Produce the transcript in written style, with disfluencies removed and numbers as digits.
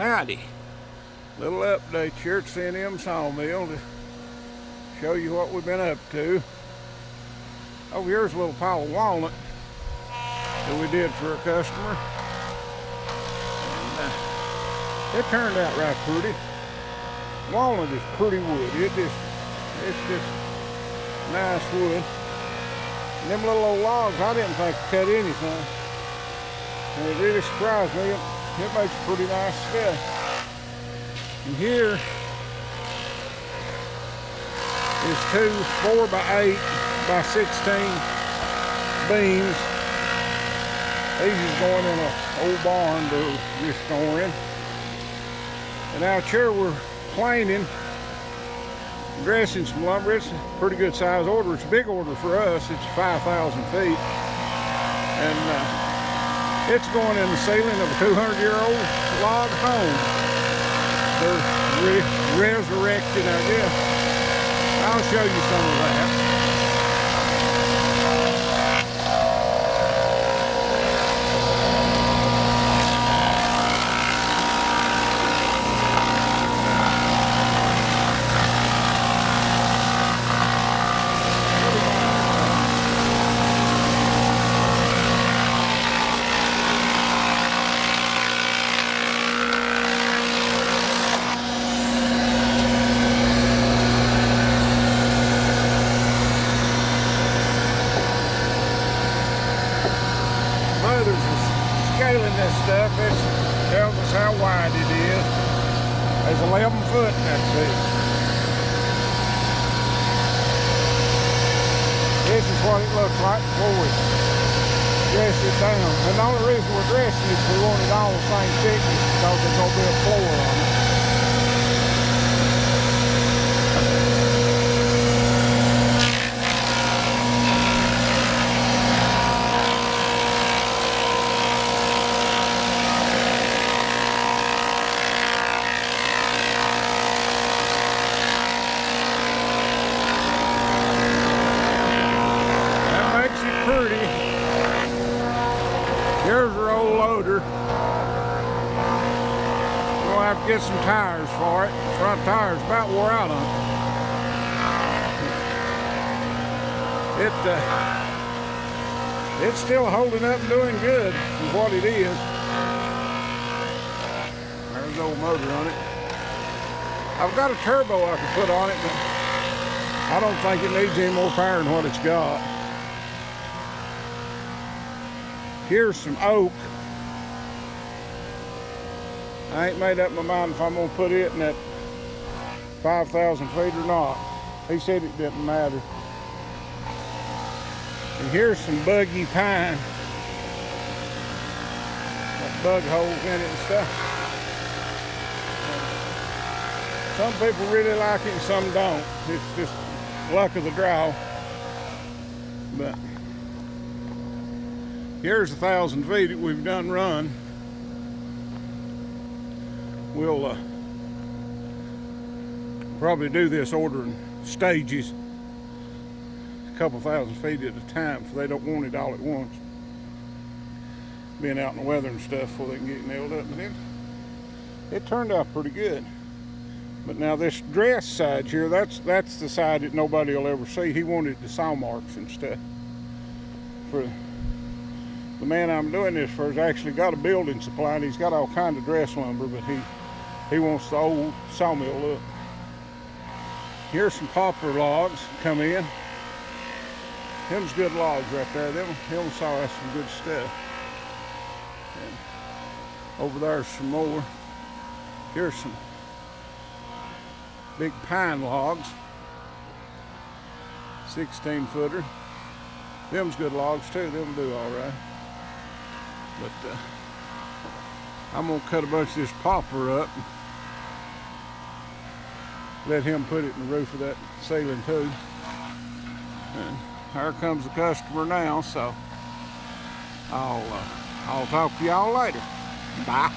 Howdy. Little update here at C&M Sawmill to show you what we've been up to. Over here's a little pile of walnut that we did for a customer. And, it turned out right pretty. Walnut is pretty wood. It's just nice wood. And them little old logs, I didn't think could cut anything. And it really surprised me. It makes pretty nice stuff. And here is two 4x8 by 16 beams. These is going in an old barn to restoring. And out here we're planing, dressing some lumber. It's a pretty good size order. It's a big order for us. It's 5,000 feet. And it's going in the ceiling of a 200-year-old log home. They're resurrected, I guess. I'll show you some of that. Scaling this stuff, it tells us how wide it is. There's 11 foot in that piece. This is what it looks like before we dress it down. And the only reason we're dressing it is we want it all the same thickness because there's going to be a floor on it. Here's our old loader. We'll have to get some tires for it. The front tire's about wore out on it. It's still holding up and doing good for what it is. There's the old motor on it. I've got a turbo I can put on it, but I don't think it needs any more power than what it's got. Here's some oak. I ain't made up my mind if I'm gonna put it in that 5,000 feet or not. He said it didn't matter. And here's some buggy pine. Got bug holes in it and stuff. Some people really like it and some don't. It's just luck of the draw. But here's 1,000 feet that we've done run. We'll probably do this order in stages, a couple thousand feet at a time, so they don't want it all at once. Being out in the weather and stuff before they can get nailed up. And it turned out pretty good. But now this dress side here, that's the side that nobody will ever see. He wanted the saw marks and stuff. For the man I'm doing this for has actually got a building supply, and he's got all kind of dress lumber, but he wants the old sawmill look. Here's some poplar logs come in. Them's good logs right there. Them saw us some good stuff. And over there's some more. Here's some big pine logs, 16-footer. Them's good logs too. They'll do all right. But I'm gonna cut a bunch of this poplar up and let him put it in the roof of that ceiling too. And here comes the customer now, so I'll talk to y'all later. Bye.